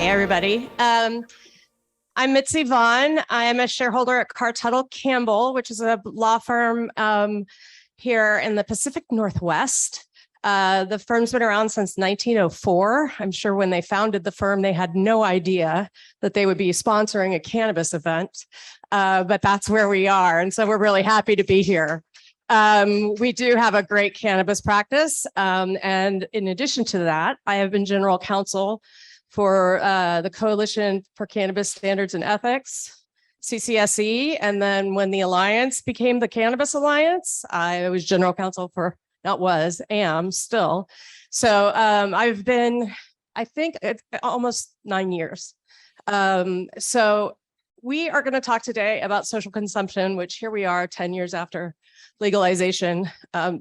everybody. I'm Mitzi Vaughn. I am a shareholder at Tuttle Campbell, which is a law firm here in the Pacific Northwest. The firm's been around since 1904. I'm sure when they founded the firm, they had no idea that they would be sponsoring a cannabis event, but that's where we are. And so we're really happy to be here. We do have a great cannabis practice. And in addition to that, I have been general counsel for the Coalition for Cannabis Standards and Ethics, CCSE. And then when the Alliance became the Cannabis Alliance, I was general counsel for, am still. So I've been, I think, almost 9 years. So we are going to talk today about social consumption, which here we are 10 years after legalization,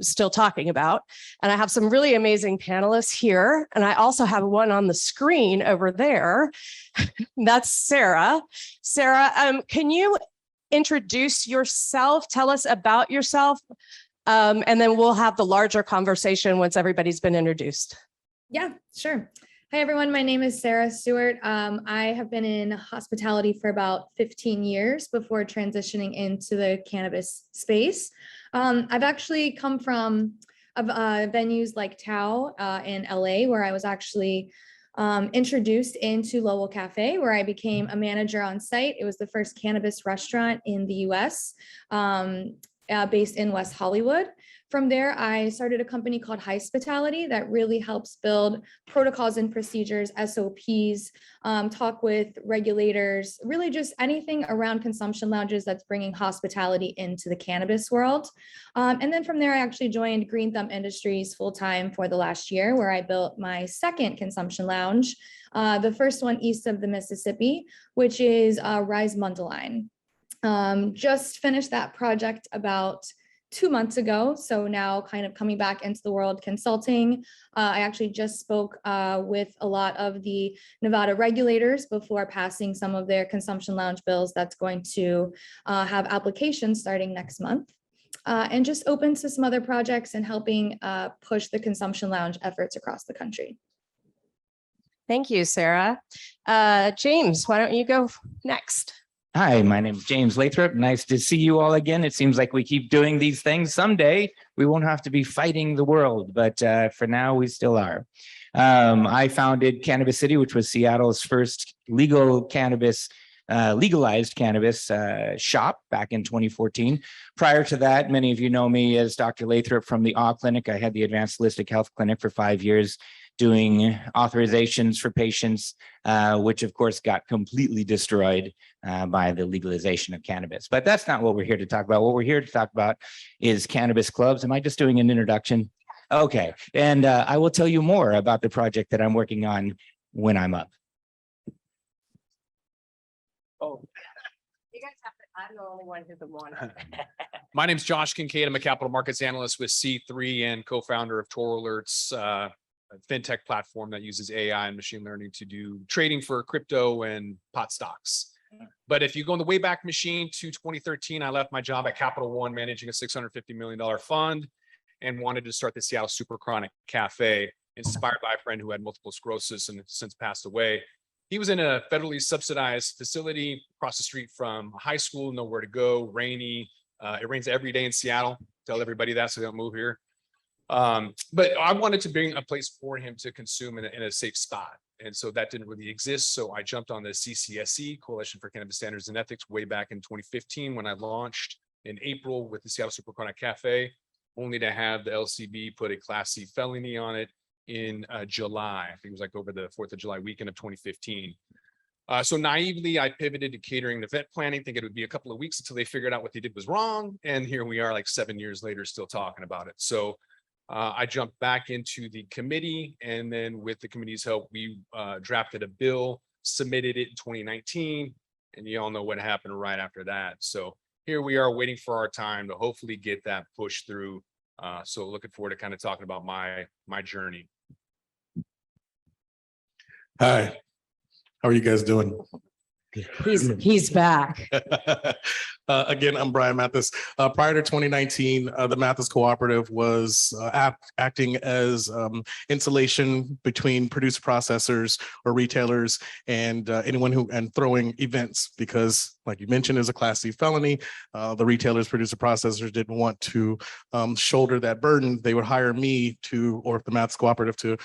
still talking about. And I have some really amazing panelists here. And I also have one on the screen over there. That's Sarah. Sarah, can you introduce yourself? Tell us about yourself. And then we'll have the larger conversation once everybody's been introduced. Yeah, sure. Hi, everyone. My name is Sarah Stewart. I have been in hospitality for about 15 years before transitioning into the cannabis space. I've actually come from venues like Tao in LA, where I was actually introduced into Lowell Cafe, where I became a manager on site. It was the first cannabis restaurant in the US, based in West Hollywood. From there, I started a company called Hospitality that really helps build protocols and procedures, SOPs, talk with regulators, really just anything around consumption lounges that's bringing hospitality into the cannabis world. And then from there, I actually joined Green Thumb Industries full-time for the last year, where I built my second consumption lounge, the first one east of the Mississippi, which is Rise Mundelein. Just finished that project about 2 months ago. So now kind of coming back into the world consulting. I actually just spoke with a lot of the Nevada regulators before passing some of their consumption lounge bills that's going to have applications starting next month. And just open to some other projects and helping push the consumption lounge efforts across the country. Thank you, Sarah. James, why don't you go next? Hi, my name is James Lathrop. Nice to see you all again. It seems like we keep doing these things. Someday we won't have to be fighting the world, but for now we still are. I founded Cannabis City, which was Seattle's first legalized cannabis shop back in 2014. Prior to that, many of you know me as Dr. Lathrop from the Awe Clinic. I had the Advanced Holistic Health Clinic for 5 years, doing authorizations for patients, which of course got completely destroyed by the legalization of cannabis. But that's not what we're here to talk about. What we're here to talk about is cannabis clubs. Am I just doing an introduction? Okay, and I will tell you more about the project that I'm working on when I'm up. Oh, you guys have to, I'm the only one who's the one. My name is Josh Kincaid. I'm a capital markets analyst with C3 and co-founder of Toro Alerts, a fintech platform that uses AI and machine learning to do trading for crypto and pot stocks. But if you go in the Wayback Machine to 2013, I left my job at Capital One managing a $650 million fund and wanted to start the Seattle Super Chronic Cafe, inspired by a friend who had multiple sclerosis and since passed away. He was in a federally subsidized facility across the street from a high school, nowhere to go, rainy. It rains every day in Seattle. Tell everybody that so they don't move here. But I wanted to bring a place for him to consume in a safe spot. And so that didn't really exist. So I jumped on the CCSE, Coalition for Cannabis Standards and Ethics, way back in 2015 when I launched in April with the Seattle Super Chronic Cafe, only to have the LCB put a Class C felony on it in July. I think it was like over the 4th of July weekend of 2015. So naively, I pivoted to catering and event planning, thinking it would be a couple of weeks until they figured out what they did was wrong. And here we are like 7 years later, still talking about it. So I jumped back into the committee, and then with the committee's help, we drafted a bill, submitted it in 2019, and you all know what happened right after that. So here we are waiting for our time to hopefully get that pushed through. So looking forward to kind of talking about my journey. Hi, how are you guys doing? He's back. Again, I'm Brian Mathis. Prior to 2019, the Mathis Cooperative was acting as insulation between producer processors or retailers and anyone who and throwing events, because like you mentioned, is a Class C felony. The retailers, producer processors didn't want to shoulder that burden. They would hire me to, or the Mathis Cooperative, to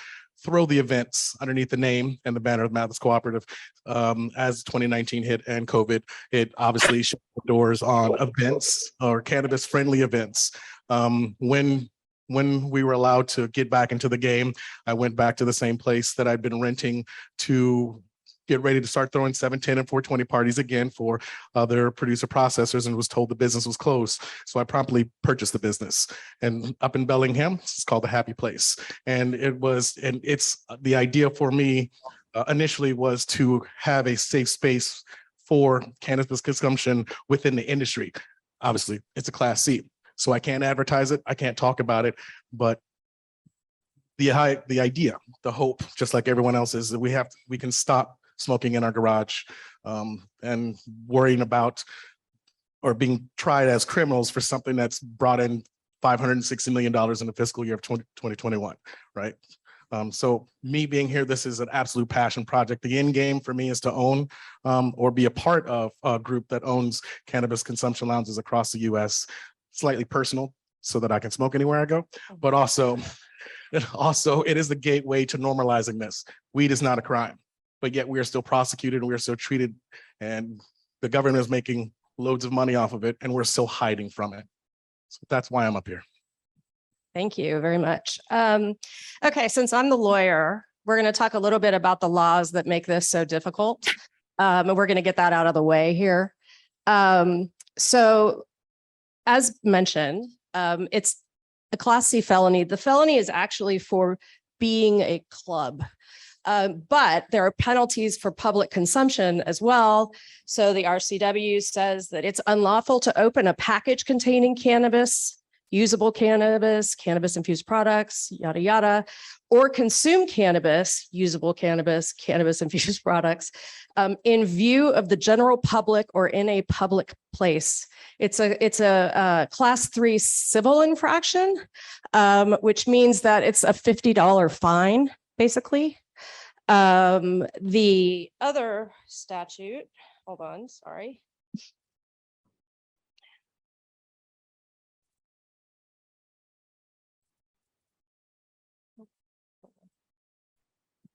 throw the events underneath the name and the banner of Mathis Cooperative. As 2019 hit and COVID, it obviously shut the doors on events or cannabis friendly events. When we were allowed to get back into the game, I went back to the same place that I'd been renting to get ready to start throwing 710 and 420 parties again for other producer processors, and was told the business was closed. So I promptly purchased the business, and up in Bellingham, it's called the Happy Place. And it's the idea for me initially was to have a safe space for cannabis consumption within the industry. Obviously, it's a Class C, so I can't advertise it, I can't talk about it, but the idea, the hope, just like everyone else, is that we can stop smoking in our garage and worrying about or being tried as criminals for something that's brought in $560 million in the fiscal year of 2021, right? So me being here, this is an absolute passion project. The end game for me is to own or be a part of a group that owns cannabis consumption lounges across the US, slightly personal so that I can smoke anywhere I go, but also it is the gateway to normalizing this. Weed is not a crime, but yet we are still prosecuted and we are still treated, and the government is making loads of money off of it, and we're still hiding from it. So that's why I'm up here. Thank you very much. Okay, since I'm the lawyer, we're going to talk a little bit about the laws that make this so difficult. And we're going to get that out of the way here. So as mentioned, it's a Class C felony. The felony is actually for being a club. But there are penalties for public consumption as well. So the RCW says that it's unlawful to open a package containing cannabis, usable cannabis, cannabis-infused products, yada, yada, or consume cannabis, usable cannabis, cannabis-infused products in view of the general public or in a public place. It's a Class 3 civil infraction, which means that it's a $50 fine, basically. The other statute, hold on, sorry.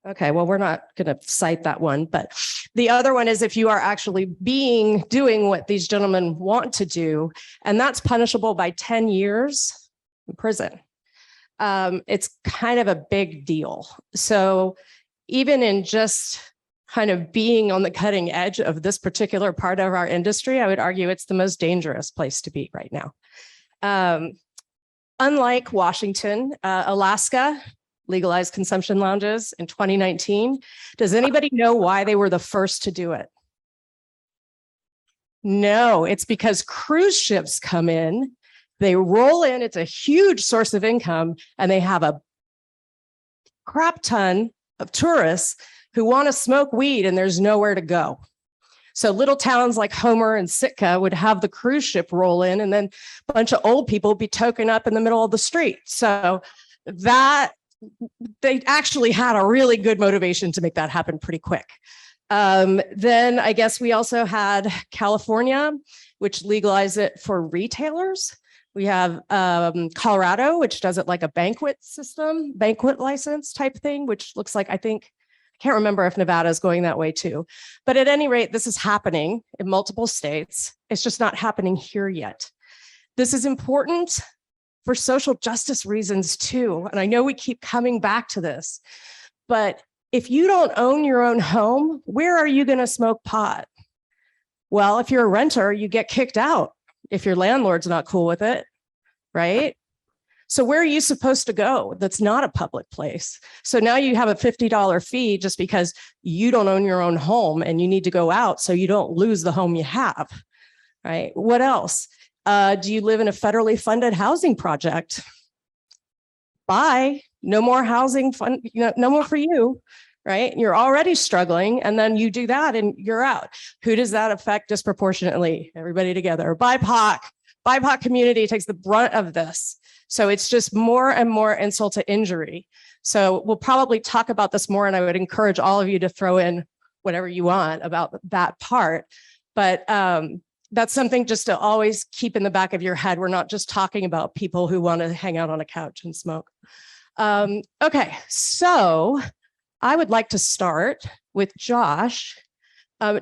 Okay, well, we're not going to cite that one, but the other one is if you are actually doing what these gentlemen want to do, and that's punishable by 10 years in prison. It's kind of a big deal. So even in just kind of being on the cutting edge of this particular part of our industry, I would argue it's the most dangerous place to be right now. Unlike Washington, Alaska legalized consumption lounges in 2019. Does anybody know why they were the first to do it? No, it's because cruise ships come in, they roll in, it's a huge source of income, and they have a crap ton of tourists who want to smoke weed and there's nowhere to go. So little towns like Homer and Sitka would have the cruise ship roll in, and then a bunch of old people be token up in the middle of the street. So that they actually had a really good motivation to make that happen pretty quick. Then I guess we also had California, which legalized it for retailers. We have Colorado, which does it like a banquet system, banquet license type thing, which looks like, I can't remember if Nevada is going that way too. But at any rate, this is happening in multiple states. It's just not happening here yet. This is important for social justice reasons too. And I know we keep coming back to this, but if you don't own your own home, where are you going to smoke pot? Well, if you're a renter, you get kicked out if your landlord's not cool with it, right? So where are you supposed to go? That's not a public place. So now you have a $50 fee just because you don't own your own home and you need to go out so you don't lose the home you have, right? What else? Do you live in a federally funded housing project? Bye. No more housing fund, no more for you, right? You're already struggling, and then you do that and you're out. Who does that affect disproportionately? Everybody together. BIPOC community takes the brunt of this. So it's just more and more insult to injury. So we'll probably talk about this more, and I would encourage all of you to throw in whatever you want about that part. But that's something just to always keep in the back of your head. We're not just talking about people who want to hang out on a couch and smoke. Okay, so I would like to start with Josh.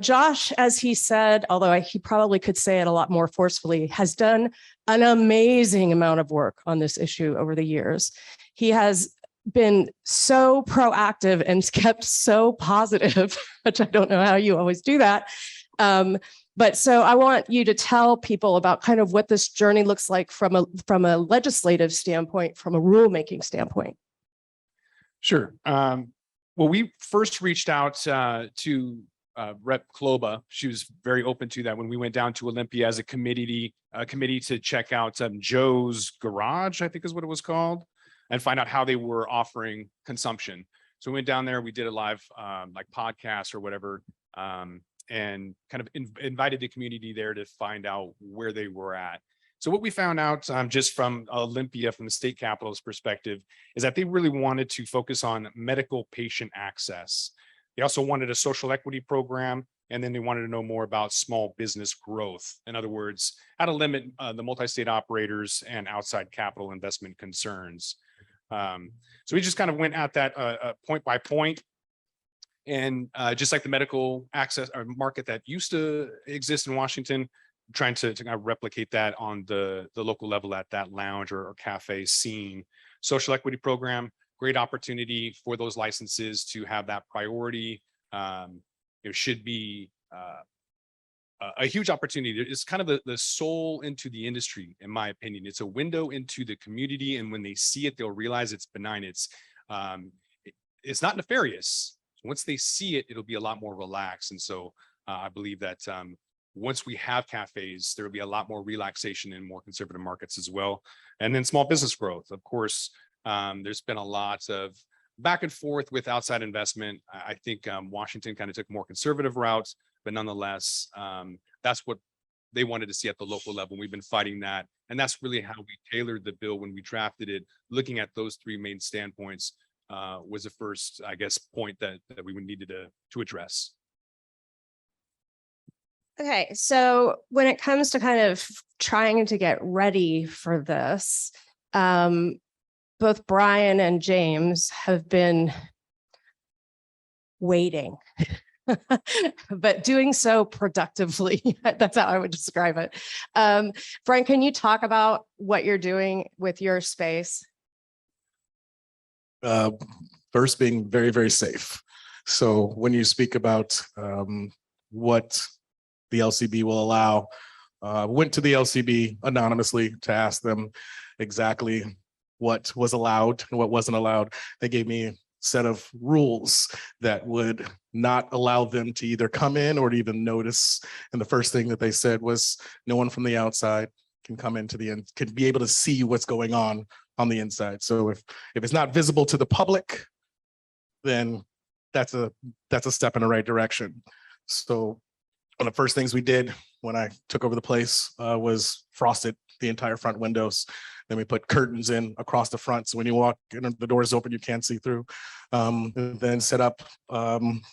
Josh, as he said, although he probably could say it a lot more forcefully, has done an amazing amount of work on this issue over the years. He has been so proactive and kept so positive, which I don't know how you always do that. But so I want you to tell people about kind of what this journey looks like from a legislative standpoint, from a rulemaking standpoint. Sure. Well, we first reached out to Rep. Kloba. She was very open to that when we went down to Olympia as a committee to check out Joe's Garage, I think is what it was called, and find out how they were offering consumption. So we went down there, we did a live like podcast or whatever, and kind of invited the community there to find out where they were at. So what we found out just from Olympia, from the state capitol's perspective, is that they really wanted to focus on medical patient access. They also wanted a social equity program, and then they wanted to know more about small business growth. In other words, how to limit the multi-state operators and outside capital investment concerns. So we just kind of went at that point by point. And just like the medical access or market that used to exist in Washington, trying to kind of replicate that on the local level at that lounge or cafe scene. Social equity program, great opportunity for those licenses to have that priority. It should be a huge opportunity. It's kind of the soul into the industry, in my opinion. It's a window into the community, and when they see it, they'll realize it's benign. It's not nefarious. Once they see it, it'll be a lot more relaxed. And so I believe that once we have cafes, there will be a lot more relaxation in more conservative markets as well. And then small business growth. Of course, there's been a lot of back and forth with outside investment. I think Washington kind of took more conservative routes, but nonetheless, that's what they wanted to see at the local level. We've been fighting that. And that's really how we tailored the bill when we drafted it. Looking at those three main standpoints was the first, I guess, point that we needed to address. Okay, so when it comes to kind of trying to get ready for this, both Brian and James have been waiting, but doing so productively. That's how I would describe it. Brian, can you talk about what you're doing with your space? First, being very, very safe. So when you speak about what the LCB will allow, went to the LCB anonymously to ask them exactly what was allowed and what wasn't allowed. They gave me a set of rules that would not allow them to either come in or to even notice. And the first thing that they said was no one from the outside can come into the end, can be able to see what's going on the inside. So if it's not visible to the public, then that's a step in the right direction. So one of the first things we did when I took over the place was frosted the entire front windows. Then we put curtains in across the front, so when you walk in, the doors open, you can't see through. Then set up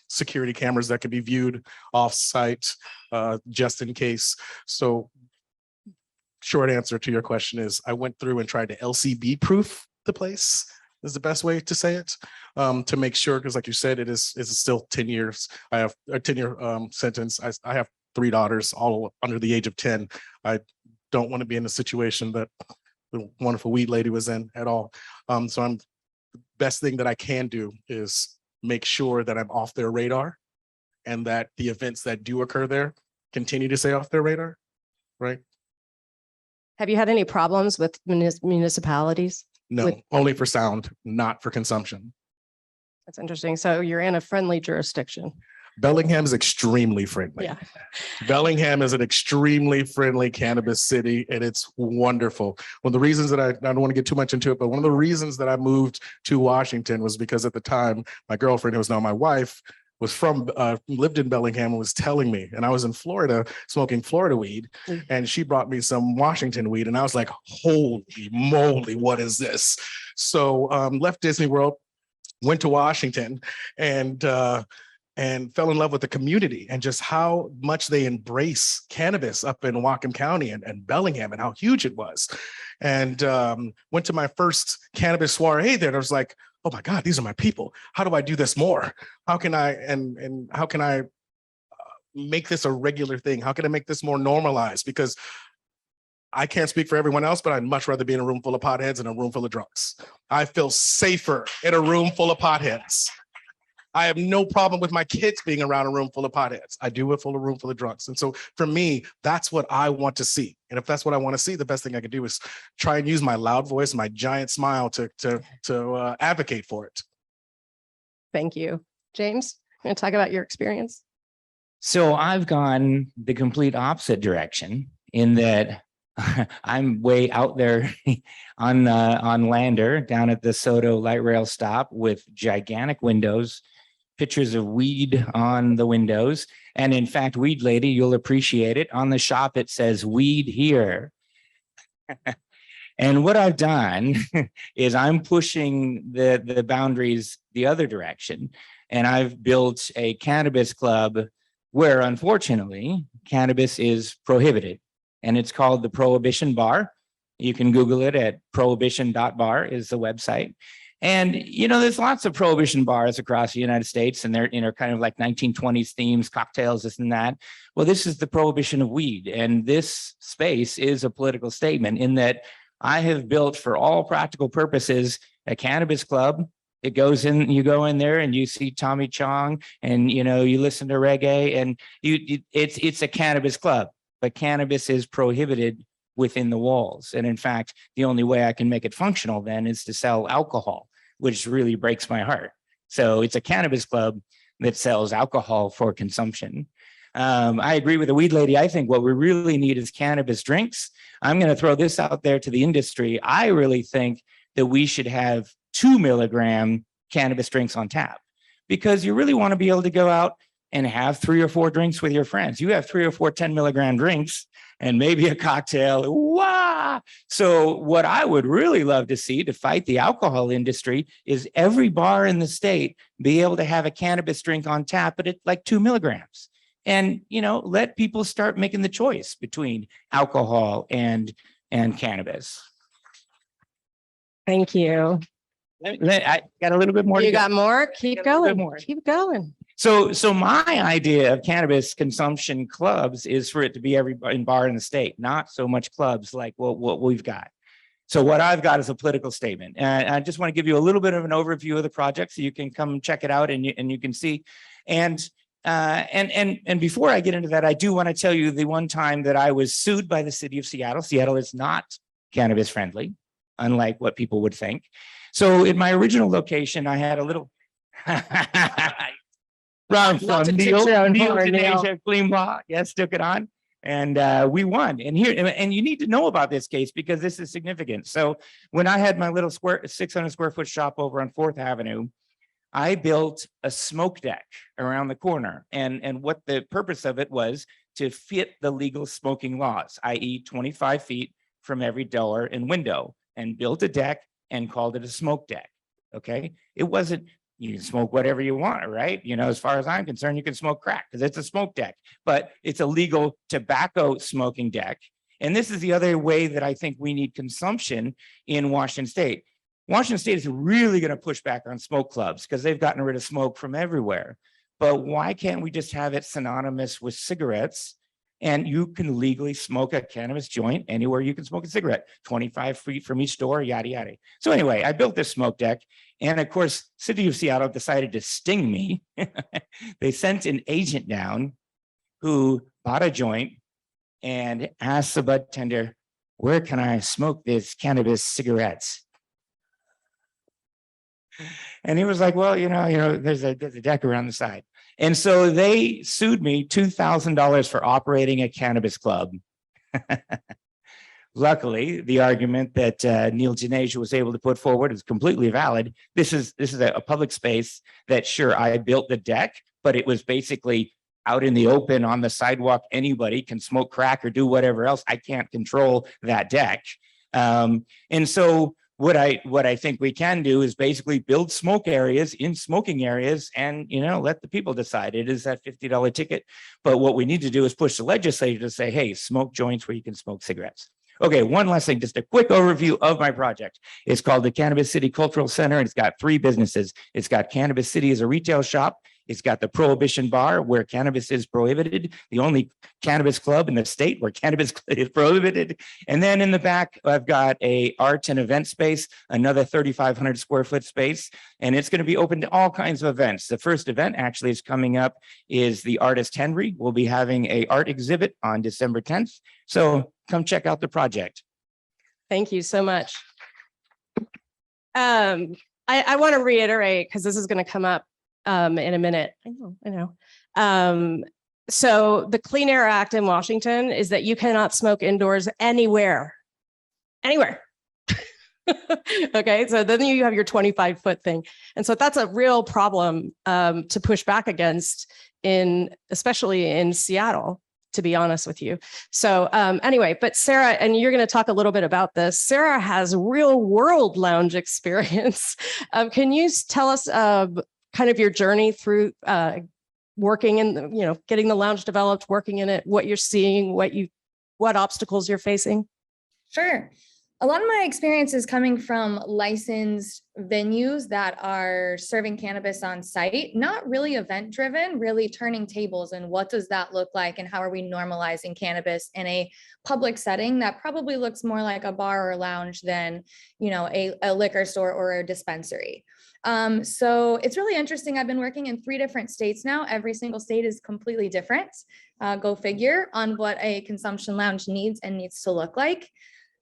security cameras that could be viewed off-site just in case. So short answer to your question is I went through and tried to LCB proof the place, is the best way to say it, to make sure, because like you said, it's still 10 years. I have a 10-year sentence. I have 3 daughters, all under the age of 10. I don't want to be in a situation that the wonderful weed lady was in at all. So the best thing that I can do is make sure that I'm off their radar, and that the events that do occur there continue to stay off their radar, right? Have you had any problems with municipalities? No, only for sound, not for consumption. That's interesting. So you're in a friendly jurisdiction. Bellingham is extremely friendly. Yeah. Bellingham is an extremely friendly cannabis city, and it's wonderful. One of the reasons that I don't want to get too much into it, but one of the reasons that I moved to Washington was because at the time, my girlfriend, who is now my wife, was from lived in Bellingham and was telling me, and I was in Florida smoking Florida weed, and she brought me some Washington weed, and I was like, holy moly, what is this? So left Disney World, went to Washington, and fell in love with the community and just how much they embrace cannabis up in Whatcom County and Bellingham, and how huge it was. And went to my first cannabis soiree there. And I was like, oh my God, these are my people. How do I do this more? How can I, and how can I make this a regular thing? How can I make this more normalized? Because I can't speak for everyone else, but I'd much rather be in a room full of potheads than a room full of drunks. I feel safer in a room full of potheads. I have no problem with my kids being around a room full of potheads. I do a room full of drunks. And so for me, that's what I want to see. And if that's what I want to see, the best thing I can do is try and use my loud voice, my giant smile to advocate for it. Thank you. James, you want to talk about your experience? So I've gone the complete opposite direction in that I'm way out there on Lander down at the Soto light rail stop with gigantic windows, pictures of weed on the windows. And in fact, Weed Lady, you'll appreciate it. On the shop, it says weed here. And what I've done is I'm pushing the boundaries the other direction. And I've built a cannabis club where, unfortunately, cannabis is prohibited. And it's called the Prohibition Bar. You can Google it at prohibition.bar is the website. And, you know, there's lots of prohibition bars across the United States, and they're, you know, kind of like 1920s themes, cocktails, this and that. Well, this is the Prohibition of Weed. And this space is a political statement in that I have built, for all practical purposes, a cannabis club. It goes in, you go in there and you see Tommy Chong, and, you know, you listen to reggae, and it's a cannabis club, but cannabis is prohibited within the walls. And in fact, the only way I can make it functional then is to sell alcohol, which really breaks my heart. So it's a cannabis club that sells alcohol for consumption. I agree with the Weed Lady. I think what we really need is cannabis drinks. I'm going to throw this out there to the industry. I really think that we should have 2 milligram cannabis drinks on tap, because you really want to be able to go out and have 3 or 4 drinks with your friends. You have 3 or 4 10 milligram drinks and maybe a cocktail. Wah! So what I would really love to see to fight the alcohol industry is every bar in the state be able to have a cannabis drink on tap, but at like 2 milligrams. And, you know, let people start making the choice between alcohol and cannabis. Thank you. I got a little bit more. You got more? Keep going. More. Keep going. So my idea of cannabis consumption clubs is for it to be every bar in the state, not so much clubs like what we've got. So what I've got is a political statement. And I just want to give you a little bit of an overview of the project so you can come check it out and you can see. And before I get into that, I do want to tell you the one time that I was sued by the city of Seattle. Seattle is not cannabis friendly, unlike what people would think. So in my original location, I had a little round from Neil Denasia Klimlaw. Yes, took it on. And we won. And you need to know about this case because this is significant. So when I had my little 600 square foot shop over on 4th Avenue, I built a smoke deck around the corner. And what the purpose of it was to fit the legal smoking laws, i.e. 25 feet from every door and window, and built a deck and called it a smoke deck. Okay. It wasn't, you can smoke whatever you want, right? You know, as far as I'm concerned, you can smoke crack because it's a smoke deck, but it's a legal tobacco smoking deck. And this is the other way that I think we need consumption in Washington State. Washington State is really going to push back on smoke clubs because they've gotten rid of smoke from everywhere. But why can't we just have it synonymous with cigarettes? And you can legally smoke a cannabis joint anywhere you can smoke a cigarette, 25 feet from each door, yada, yada. So anyway, I built this smoke deck. And of course, City of Seattle decided to sting me. They sent an agent down who bought a joint and asked the bud tender, where can I smoke this cannabis cigarettes? And he was like, well, you know, there's a deck around the side. And so they sued me $2,000 for operating a cannabis club. Luckily, the argument that Neil Janasia was able to put forward is completely valid. This is a public space that, sure, I built the deck, but it was basically out in the open on the sidewalk. Anybody can smoke crack or do whatever else. I can't control that deck. And so what I think we can do is basically build smoke areas in smoking areas and, let the people decide. It is that $50 ticket. But what we need to do is push the legislature to say, hey, smoke joints where you can smoke cigarettes. Okay, one last thing, just a quick overview of my project. It's called the Cannabis City Cultural Center, and it's got 3 businesses. It's got Cannabis City as a retail shop. It's got the Prohibition Bar, where cannabis is prohibited, the only cannabis club in the state where cannabis is prohibited. And then in the back, I've got a art and event space, another 3,500 square foot space, and it's going to be open to all kinds of events. The first event actually is coming up is the artist Henry. We'll be having an art exhibit on December 10th. So come check out the project. Thank you so much. I want to reiterate, because this is going to come up in a minute. I know. So the Clean Air Act in Washington is that you cannot smoke indoors anywhere. Okay, so then you have your 25-foot thing. And so that's a real problem to push back against, especially in Seattle, to be honest with you. So anyway, but Sarah, and you're going to talk a little bit about this. Sarah has real world lounge experience. Can you tell us kind of your journey through working in, getting the lounge developed, working in it, what you're seeing, what obstacles you're facing? Sure. A lot of my experience is coming from licensed venues that are serving cannabis on site, not really event driven, really turning tables and what does that look like and how are we normalizing cannabis in a public setting that probably looks more like a bar or lounge than, a liquor store or a dispensary. So it's really interesting. I've been working in 3 different states now. Every single state is completely different. Go figure on what a consumption lounge needs to look like.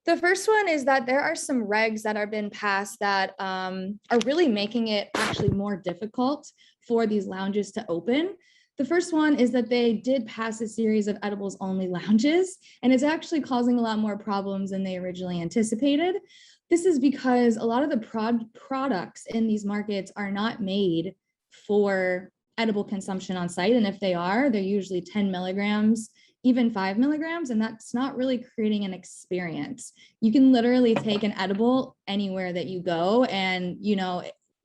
The first one is that there are some regs that have been passed that are really making it actually more difficult for these lounges to open. The first one is that they did pass a series of edibles only lounges, and it's actually causing a lot more problems than they originally anticipated. This is because a lot of the products in these markets are not made for edible consumption on site. And if they are, they're usually 10 milligrams, even 5 milligrams, and that's not really creating an experience. You can literally take an edible anywhere that you go and,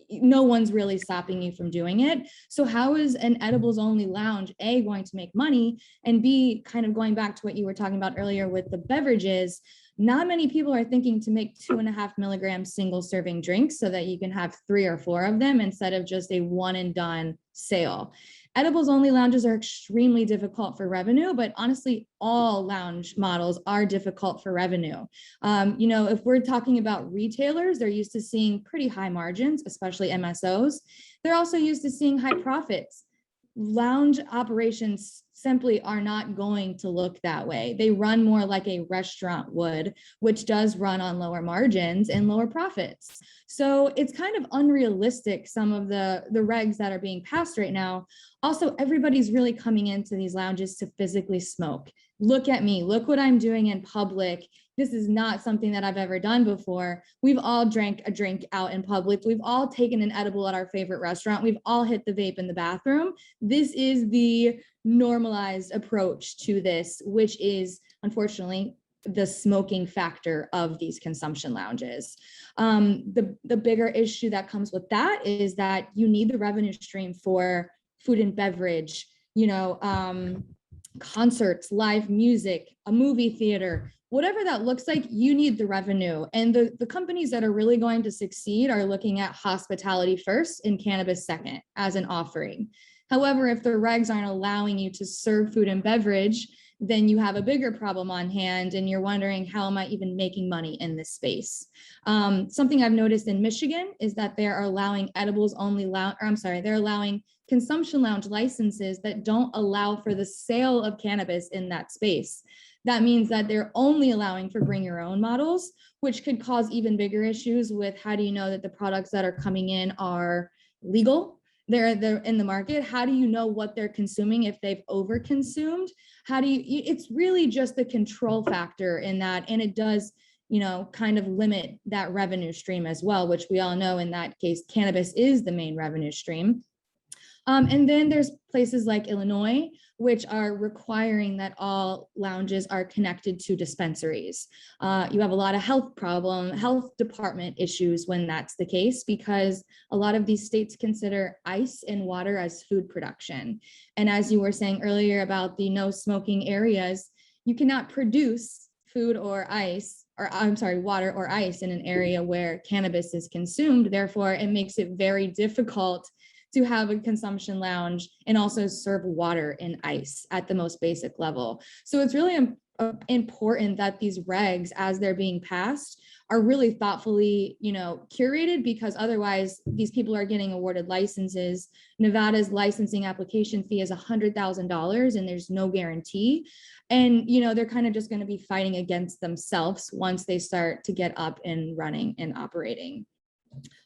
no one's really stopping you from doing it. So how is an edibles only lounge, A, going to make money, and B, kind of going back to what you were talking about earlier with the beverages, not many people are thinking to make 2.5 milligram single serving drinks so that you can have 3 or 4 of them instead of just a one and done sale. Edibles only lounges are extremely difficult for revenue, but honestly, all lounge models are difficult for revenue. If we're talking about retailers, they're used to seeing pretty high margins, especially MSOs. They're also used to seeing high profits. Lounge operations simply are not going to look that way. They run more like a restaurant would, which does run on lower margins and lower profits. So it's kind of unrealistic, some of the regs that are being passed right now. Also, everybody's really coming into these lounges to physically smoke. Look at me, look what I'm doing in public. This is not something that I've ever done before. We've all drank a drink out in public. We've all taken an edible at our favorite restaurant. We've all hit the vape in the bathroom. This is the normalized approach to this, which is unfortunately the smoking factor of these consumption lounges. The bigger issue that comes with that is that you need the revenue stream for food and beverage, concerts, live music, a movie theater, whatever that looks like, you need the revenue. And the companies that are really going to succeed are looking at hospitality first and cannabis second as an offering. However, if the regs aren't allowing you to serve food and beverage, then you have a bigger problem on hand and you're wondering, how am I even making money in this space? Something I've noticed in Michigan is that they're allowing edibles only they're allowing consumption lounge licenses that don't allow for the sale of cannabis in that space. That means that they're only allowing for bring your own models, which could cause even bigger issues with how do you know that the products that are coming in are legal they're in the market. How do you know what they're consuming if they've overconsumed? How do you, it's really just the control factor in that. And it does, you know, kind of limit that revenue stream as well, which we all know in that case, cannabis is the main revenue stream. And then there's places like Illinois, which are requiring that all lounges are connected to dispensaries. You have a lot of health department issues when that's the case, because a lot of these states consider ice and water as food production. And as you were saying earlier about the no smoking areas, you cannot produce food or ice, or I'm sorry, water or ice in an area where cannabis is consumed. Therefore, it makes it very difficult to have a consumption lounge and also serve water and ice at the most basic level. So it's really important that these regs, as they're being passed, are really thoughtfully, you know, curated, because otherwise these people are getting awarded licenses. Nevada's licensing application fee is $100,000 and there's no guarantee. And, you know, they're kind of just going to be fighting against themselves once they start to get up and running and operating.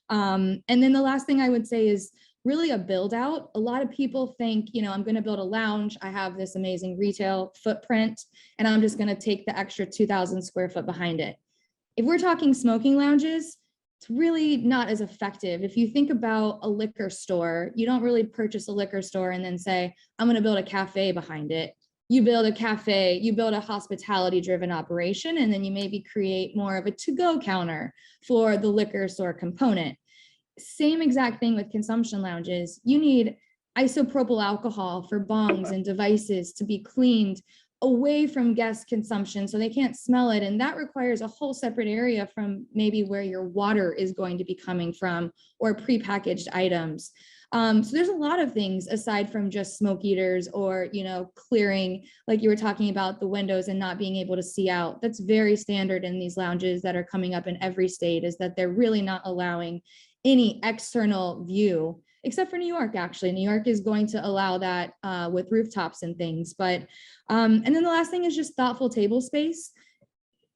And then the last thing I would say is really a build out. A lot of people think, you know, I'm going to build a lounge. I have this amazing retail footprint, and I'm just going to take the extra 2,000 square foot behind it. If we're talking smoking lounges, it's really not as effective. If you think about a liquor store, you don't really purchase a liquor store and then say, I'm going to build a cafe behind it. You build a cafe, you build a hospitality driven operation, and then you maybe create more of a to-go counter for the liquor store component. Same exact thing with consumption lounges. You need isopropyl alcohol for bongs and devices to be cleaned away from guest consumption so they can't smell it. And that requires a whole separate area from maybe where your water is going to be coming from, or prepackaged items. So there's a lot of things aside from just smoke eaters, or, you know, clearing, like you were talking about, the windows and not being able to see out. That's very standard in these lounges that are coming up in every state, is that they're really not allowing any external view, except for New York. Actually, New York is going to allow that with rooftops and things. But and then the last thing is just thoughtful table space.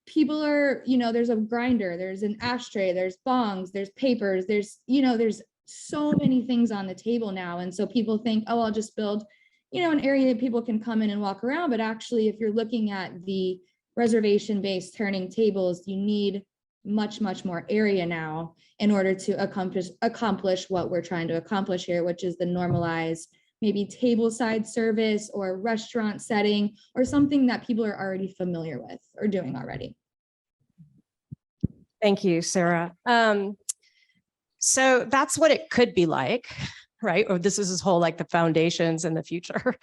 People are, you know, there's a grinder, there's an ashtray, there's bongs, there's papers, there's, you know, there's so many things on the table now. And so people think, oh, I'll just build, you know, an area that people can come in and walk around. But actually, if you're looking at the reservation-based turning tables, you need much more area now in order to accomplish what we're trying to accomplish here, which is the normalized maybe tableside service or restaurant setting, or something that people are already familiar with or doing already. Thank you, Sarah. So that's what it could be like, right? Or this is this whole, like, the foundations in the future.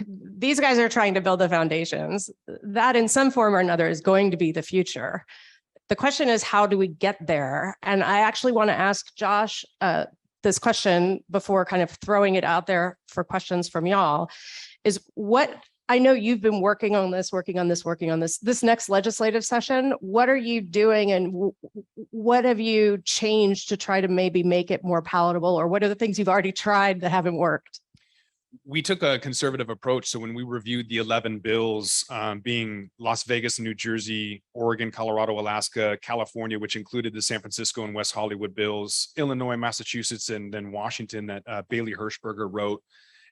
These guys are trying to build the foundations. That in some form or another is going to be the future. The question is, how do we get there? And I actually want to ask Josh this question before kind of throwing it out there for questions from y'all, is what, I know you've been working on this next legislative session. What are you doing, and what have you changed to try to maybe make it more palatable? Or what are the things you've already tried that haven't worked? We took a conservative approach. So when we reviewed the 11 bills, being Las Vegas, New Jersey, Oregon, Colorado, Alaska, California, which included the San Francisco and West Hollywood bills, Illinois, Massachusetts, and then Washington, that Bailey Hirschberger wrote,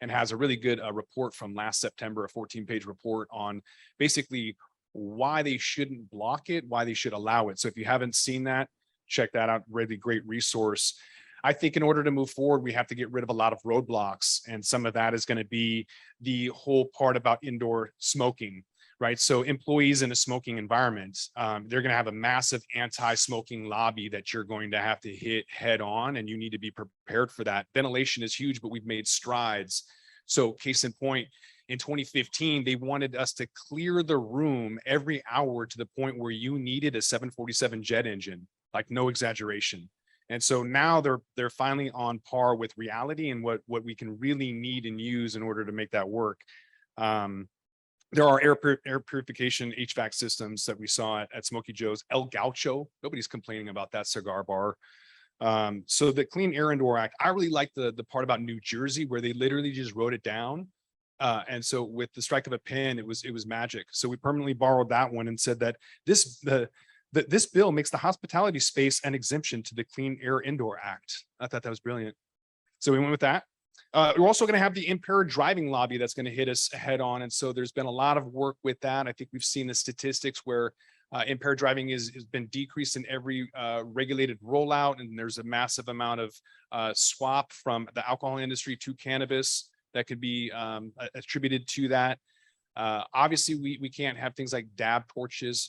and has a really good report from last September, a 14-page report on basically why they shouldn't block it, why they should allow it. So if you haven't seen that, check that out. Really great resource. I think in order to move forward, we have to get rid of a lot of roadblocks. And some of that is going to be the whole part about indoor smoking, right? So employees in a smoking environment, they're going to have a massive anti-smoking lobby that you're going to have to hit head on, and you need to be prepared for that. Ventilation is huge, but we've made strides. So case in point, in 2015, they wanted us to clear the room every hour to the point where you needed a 747 jet engine, like no exaggeration. And so now they're finally on par with reality and what we can really need and use in order to make that work. There are air purification HVAC systems that we saw at Smokey Joe's. El Gaucho, nobody's complaining about that cigar bar. So the Clean Air Indoor Act, I really like the part about New Jersey where they literally just wrote it down. And so with the strike of a pen, it was magic. So we permanently borrowed that one and said that this bill makes the hospitality space an exemption to the Clean Air Indoor Act. I thought that was brilliant. So we went with that. We're also going to have the impaired driving lobby that's going to hit us head on. And so there's been a lot of work with that. I think we've seen the statistics where impaired driving has been decreased in every regulated rollout. And there's a massive amount of swap from the alcohol industry to cannabis that could be attributed to that. Obviously, we can't have things like dab torches.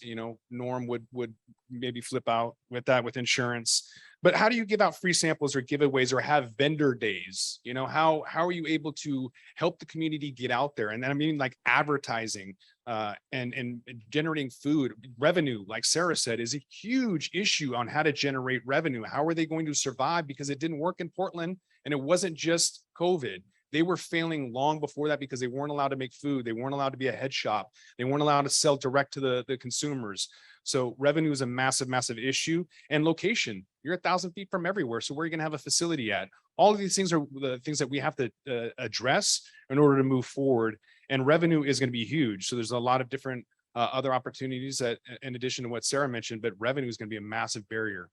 Norm would maybe flip out with that with insurance. But how do you give out free samples or giveaways or have vendor days? How are you able to help the community get out there? And then I mean, like advertising and generating food revenue, like Sarah said, is a huge issue on how to generate revenue. How are they going to survive? Because it didn't work in Portland, and it wasn't just COVID. They were failing long before that because they weren't allowed to make food. They weren't allowed to be a head shop. They weren't allowed to sell direct to the consumers. So revenue is a massive, massive issue. And location, you're 1,000 feet from everywhere. So where are you going to have a facility at? All of these things are the things that we have to address in order to move forward. And revenue is going to be huge. So there's a lot of different other opportunities that, in addition to what Sarah mentioned, but revenue is going to be a massive barrier.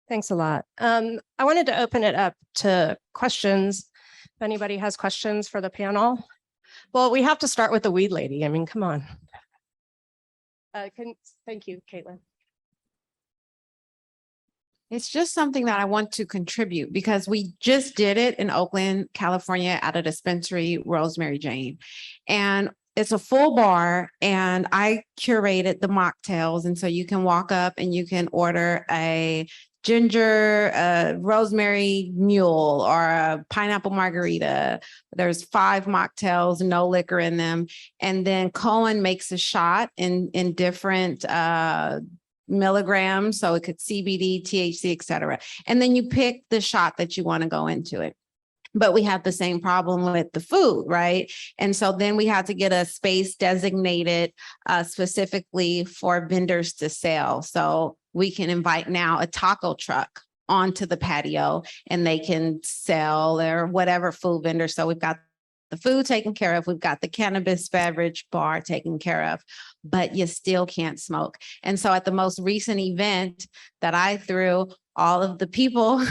Thanks a lot. I wanted to open it up to questions. If anybody has questions for the panel. Well, we have to start with the weed lady. I mean, come on. Thank you, Caitlin. It's just something that I want to contribute because we just did it in Oakland, California at a dispensary, Rosemary Jane. And it's a full bar and I curated the mocktails. And so you can walk up and you can order a ginger, rosemary mule or a pineapple margarita. There's 5 mocktails, no liquor in them. And then Cohen makes a shot in different milligrams. So it could CBD, THC, et cetera. And then you pick the shot that you want to go into it. But we have the same problem with the food, right? And so then we had to get a space designated specifically for vendors to sell. So we can invite now a taco truck onto the patio and they can sell or whatever food vendor. So we've got the food taken care of. We've got the cannabis beverage bar taken care of, but you still can't smoke. And so at the most recent event that I threw, all of the people,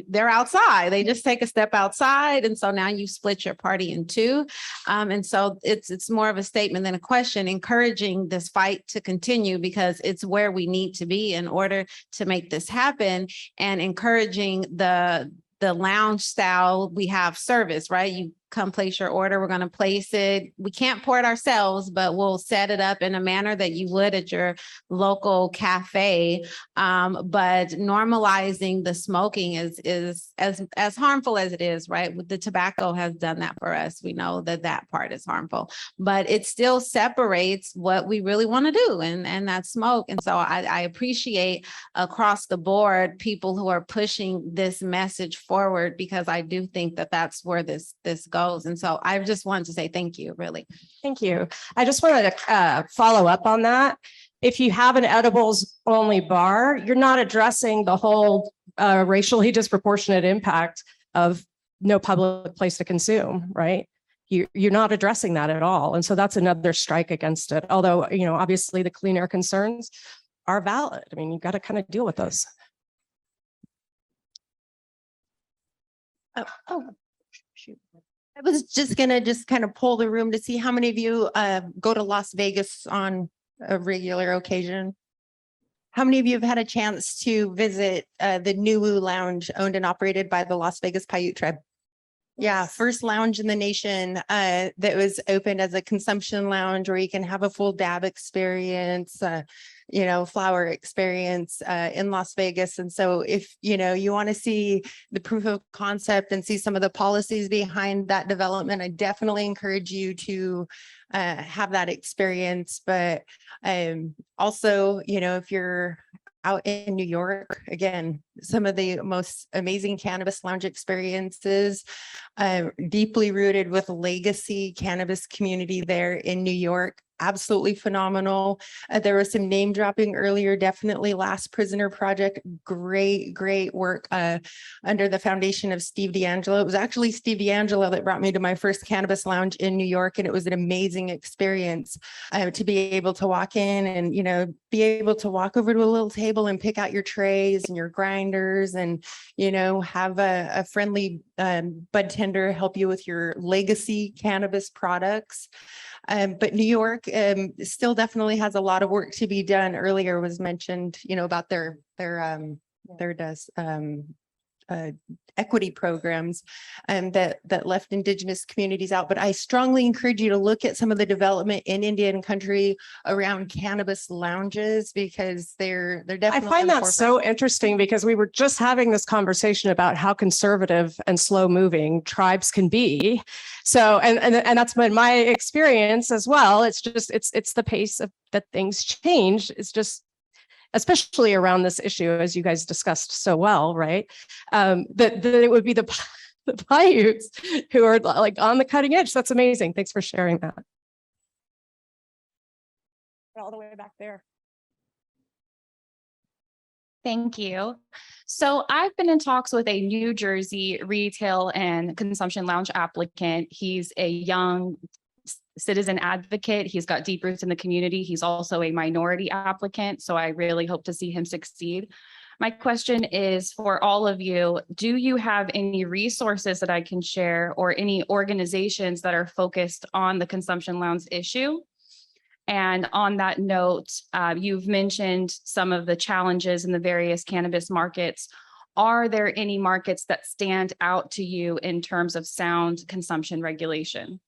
they're outside. They just take a step outside. And so now you split your party in 2. And so it's more of a statement than a question, encouraging this fight to continue because it's where we need to be in order to make this happen, and encouraging the lounge style. We have service, right? You come place your order. We're going to place it. We can't pour it ourselves, but we'll set it up in a manner that you would at your local cafe. But normalizing the smoking is as harmful as it is, right? The tobacco has done that for us. We know that part is harmful, but it still separates what we really want to do, and that's smoke. And so I appreciate across the board people who are pushing this message forward, because I do think that that's where this goes. And so I just wanted to say thank you, really. Thank you. I just wanted to follow up on that. If you have an edibles only bar, you're not addressing the whole racially disproportionate impact of no public place to consume, right? You're not addressing that at all. And so that's another strike against it. Although, obviously the clean air concerns are valid. I mean, you've got to kind of deal with those. Shoot. I was just going to kind of poll the room to see how many of you go to Las Vegas on a regular occasion. How many of you have had a chance to visit the Nuwu Lounge, owned and operated by the Las Vegas Paiute tribe? Yeah, first lounge in the nation that was opened as a consumption lounge where you can have a full dab experience, flower experience in Las Vegas. And so if, you want to see the proof of concept and see some of the policies behind that development, I definitely encourage you to have that experience. But also, if you're out in New York, again, some of the most amazing cannabis lounge experiences, deeply rooted with legacy cannabis community there in New York. absolutely phenomenal. There was some name dropping earlier, definitely Last Prisoner Project, great work under the foundation of Steve D'Angelo. It was actually Steve D'Angelo that brought me to my first cannabis lounge in New York, and it was an amazing experience to be able to walk in and, you know, be able to walk over to a little table and pick out your trays and your grinders and, you know, have a friendly bud tender help you with your legacy cannabis products. But New York still definitely has a lot of work to be done. Earlier was mentioned, you know, about their equity programs that left Indigenous communities out. But I strongly encourage you to look at some of the development in Indian country around cannabis lounges, because they're I definitely. find on the that so forefront. interesting because we were just having this conversation about how conservative and slow moving tribes can be. So, and that's been my experience as well. It's just, it's the pace of that things change. It's just, especially around this issue, as you guys discussed so well, right? That it would be the Paiutes who are like on the cutting edge. That's amazing. Thanks for sharing that. All the way back there. Thank you. So I've been in talks with a New Jersey retail and consumption lounge applicant. He's a young citizen advocate. He's got deep roots in the community. He's also a minority applicant, so I really hope to see him succeed. My question is for all of you, do you have any resources that I can share or any organizations that are focused on the consumption lounge issue? And on that note, you've mentioned some of the challenges in the various cannabis markets. Are there any markets that stand out to you in terms of sound consumption regulation?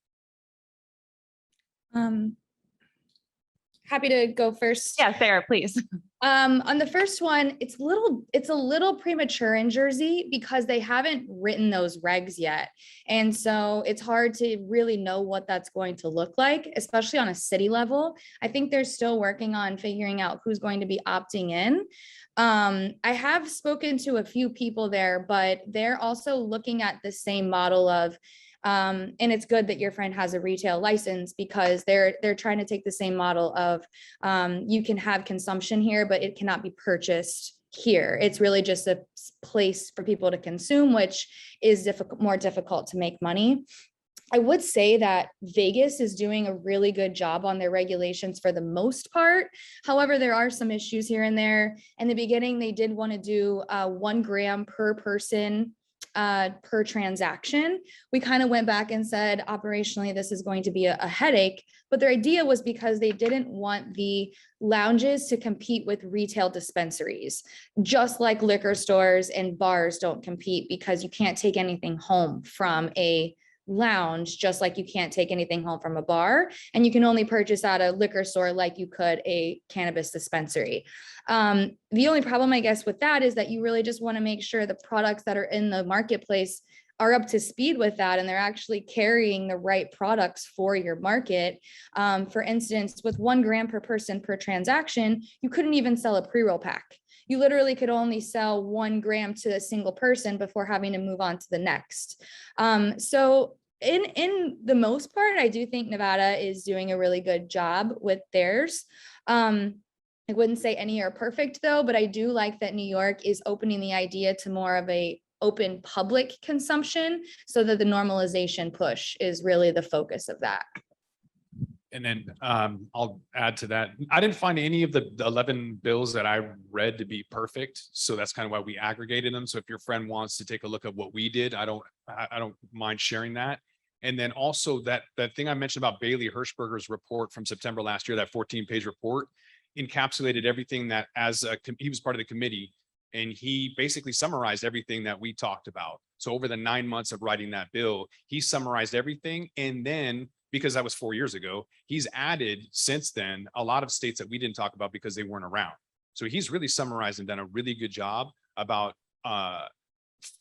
Happy to go first. Yeah, Sarah, please. On the first one, it's a little premature in Jersey because they haven't written those regs yet. And so it's hard to really know what that's going to look like, especially on a city level. I think they're still working on figuring out who's going to be opting in. I have spoken to a few people there, but they're also looking at the same model of and it's good that your friend has a retail license, because they're trying to take the same model of you can have consumption here, but it cannot be purchased here. It's really just a place for people to consume, which is more difficult to make money. I would say that Vegas is doing a really good job on their regulations for the most part. However, there are some issues here and there. In the beginning, they did want to do 1 gram per person per transaction. We kind of went back and said, operationally, this is going to be a headache. But their idea was because they didn't want the lounges to compete with retail dispensaries, just like liquor stores and bars don't compete, because you can't take anything home from a lounge, just like you can't take anything home from a bar, and you can only purchase at a liquor store like you could a cannabis dispensary. The only problem, I guess, with that is that you really just want to make sure the products that are in the marketplace are up to speed with that, and they're actually carrying the right products for your market. For instance, with 1 gram per person per transaction, you couldn't even sell a pre-roll pack. You literally could only sell 1 gram to a single person before having to move on to the next. So in the most part, I do think Nevada is doing a really good job with theirs. I wouldn't say any are perfect though, but I do like that New York is opening the idea to more of a open public consumption, so that the normalization push is really the focus of that. And then I'll add to that. I didn't find any of the 11 bills that I read to be perfect. So that's kind of why we aggregated them. So if your friend wants to take a look at what we did, I don't mind sharing that. And then also that thing I mentioned about Bailey Hirschberger's report from September last year, that 14-page report, encapsulated everything that he was part of the committee, and he basically summarized everything that we talked about. So over the 9 months of writing that bill, he summarized everything. And then, because that was 4 years ago, he's added since then a lot of states that we didn't talk about because they weren't around. So he's really summarized and done a really good job about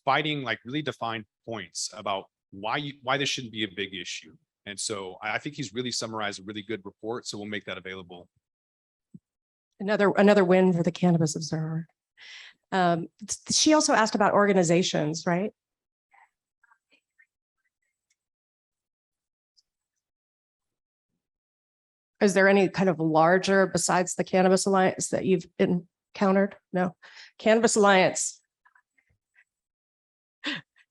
fighting like really defined points about why this shouldn't be a big issue. And so I think he's really summarized a really good report. So we'll make that available. Another win for the Cannabis Observer. She also asked about organizations, right? Is there any kind of larger besides the Cannabis Alliance that you've encountered? No. Cannabis Alliance.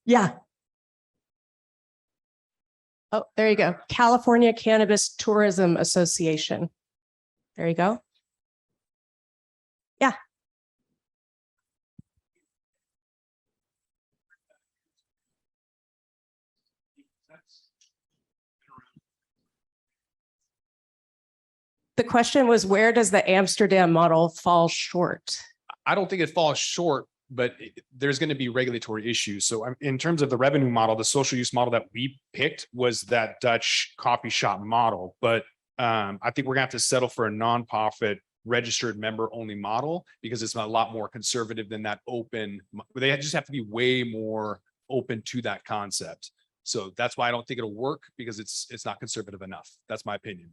Yeah. Oh, there you go. California Cannabis Tourism Association. There you go. Yeah. The question was, where does the Amsterdam model fall short? I don't think it falls short, but there's going to be regulatory issues. So in terms of the revenue model, the social use model that we picked was that Dutch coffee shop model. But I think we're going to have to settle for a nonprofit registered member only model because it's a lot more conservative than that open. They just have to be way more open to that concept. So that's why I don't think it'll work, because it's not conservative enough. That's my opinion.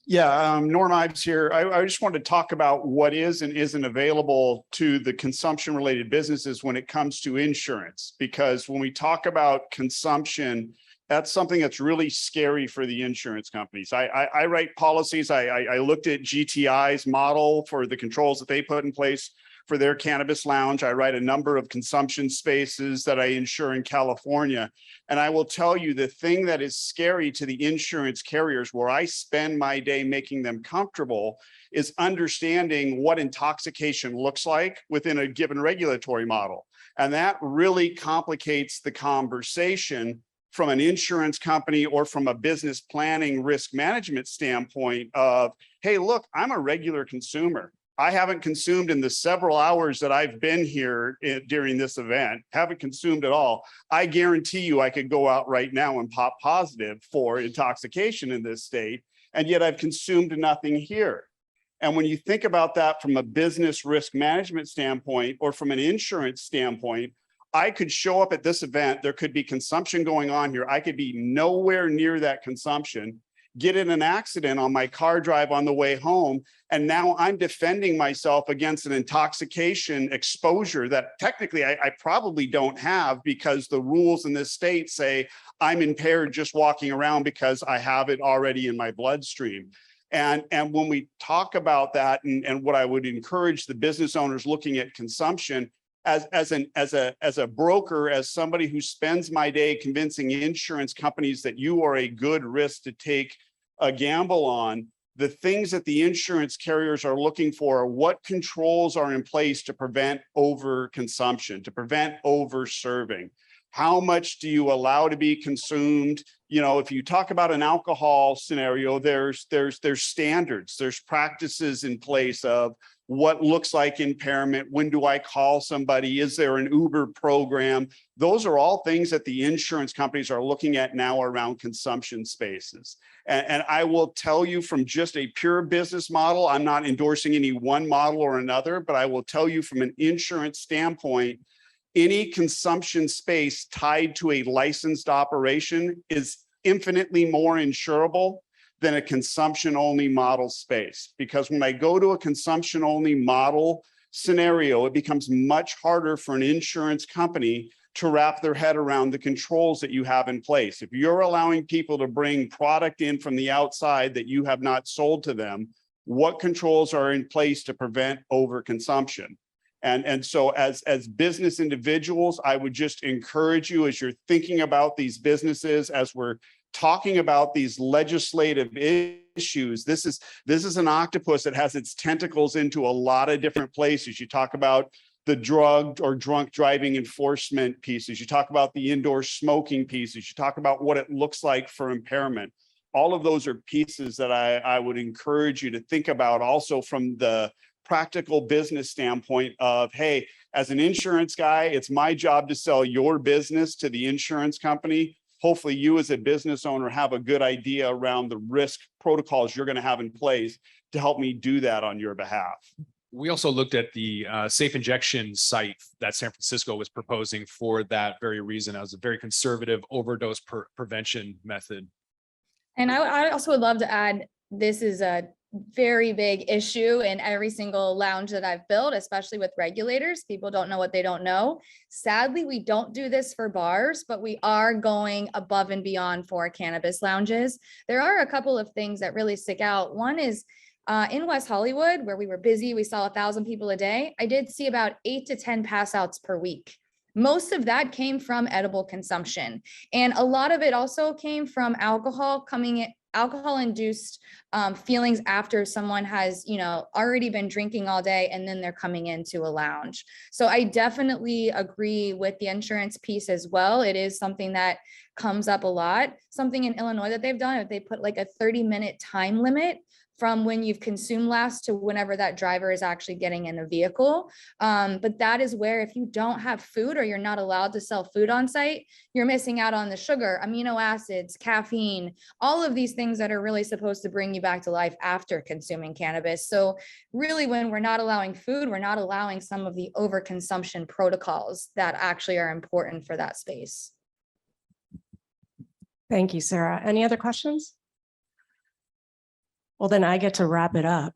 Yeah, Norm Ives here. I just wanted to talk about what is and isn't available to the consumption related businesses when it comes to insurance, because when we talk about consumption, that's something that's really scary for the insurance companies. I write policies. I looked at GTI's model for the controls that they put in place for their cannabis lounge. I write a number of consumption spaces that I insure in California. And I will tell you, the thing that is scary to the insurance carriers, where I spend my day making them comfortable, is understanding what intoxication looks like within a given regulatory model. And that really complicates the conversation from an insurance company or from a business planning risk management standpoint of, hey, look, I'm a regular consumer. I haven't consumed in the several hours that I've been here during this event, haven't consumed at all. I guarantee you I could go out right now and pop positive for intoxication in this state, and yet I've consumed nothing here. And when you think about that from a business risk management standpoint or from an insurance standpoint, I could show up at this event, there could be consumption going on here. I could be nowhere near that consumption, get in an accident on my car drive on the way home, and now I'm defending myself against an intoxication exposure that technically I probably don't have, because the rules in this state say I'm impaired just walking around because I have it already in my bloodstream. And when we talk about that, and what I would encourage the business owners looking at consumption, as a broker, as somebody who spends my day convincing insurance companies that you are a good risk to take a gamble on, the things that the insurance carriers are looking for are what controls are in place to prevent overconsumption, to prevent over-serving. How much do you allow to be consumed? You know, if you talk about an alcohol scenario, there's standards, there's practices in place of what looks like impairment. When do I call somebody? Is there an Uber program? Those are all things that the insurance companies are looking at now around consumption spaces. And I will tell you, from just a pure business model, I'm not endorsing any one model or another, but I will tell you from an insurance standpoint, any consumption space tied to a licensed operation is infinitely more insurable than a consumption only model space. Because when I go to a consumption only model scenario, it becomes much harder for an insurance company to wrap their head around the controls that you have in place. If you're allowing people to bring product in from the outside that you have not sold to them, what controls are in place to prevent overconsumption? And so as business individuals, I would just encourage you, as you're thinking about these businesses, as we're talking about these legislative issues, this is an octopus that has its tentacles into a lot of different places. You talk about the drug or drunk driving enforcement pieces. You talk about the indoor smoking pieces. You talk about what it looks like for impairment. All of those are pieces that I would encourage you to think about, also from the practical business standpoint of, hey, as an insurance guy, it's my job to sell your business to the insurance company. Hopefully you as a business owner have a good idea around the risk protocols you're going to have in place to help me do that on your behalf. We also looked at the safe injection site that San Francisco was proposing for that very reason, as a very conservative overdose prevention method. And I also would love to add, this is very big issue in every single lounge that I've built, especially with regulators. People don't know what they don't know. Sadly, we don't do this for bars, but we are going above and beyond for cannabis lounges. There are a couple of things that really stick out. One is in West Hollywood, where we were busy, we saw 1,000 people a day. I did see about 8 to 10 pass outs per week. Most of that came from edible consumption. And a lot of it also came from alcohol-induced feelings after someone has, already been drinking all day and then they're coming into a lounge. So I definitely agree with the insurance piece as well. It is something that comes up a lot. Something in Illinois that they've done, they put like a 30-minute time limit from when you've consumed last to whenever that driver is actually getting in the vehicle. But that is where if you don't have food or you're not allowed to sell food on site, you're missing out on the sugar, amino acids, caffeine, all of these things that are really supposed to bring you back to life after consuming cannabis. So really, when we're not allowing food, we're not allowing some of the overconsumption protocols that actually are important for that space. Thank you, Sarah. Any other questions? Well, then I get to wrap it up.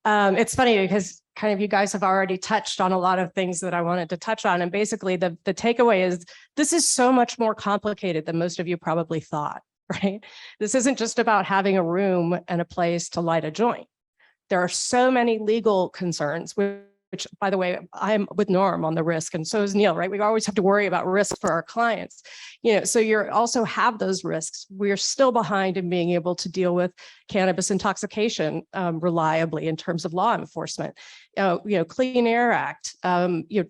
It's funny because kind of you guys have already touched on a lot of things that I wanted to touch on. And basically the takeaway is this is so much more complicated than most of you probably thought, right? This isn't just about having a room and a place to light a joint. There are so many legal concerns, which by the way, I'm with Norm on the risk and so is Neil, right? We always have to worry about risk for our clients. So you're also have those risks. We're still behind in being able to deal with cannabis intoxication reliably in terms of law enforcement, Clean Air Act,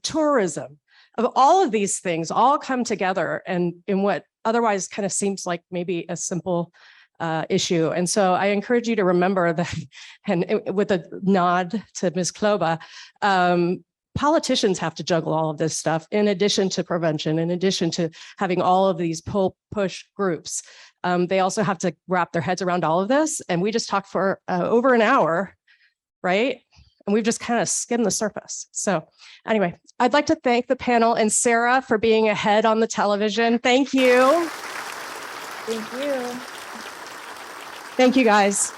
tourism, of all of these things all come together and in what otherwise kind of seems like maybe a simple issue. And so I encourage you to remember that, and with a nod to Ms. Kloba, politicians have to juggle all of this stuff in addition to prevention, in addition to having all of these push groups. They also have to wrap their heads around all of this. And we just talked for over an hour, right? And we've just kind of skimmed the surface. So anyway, I'd like to thank the panel and Sarah for being ahead on the television. Thank you. Thank you. Thank you, guys.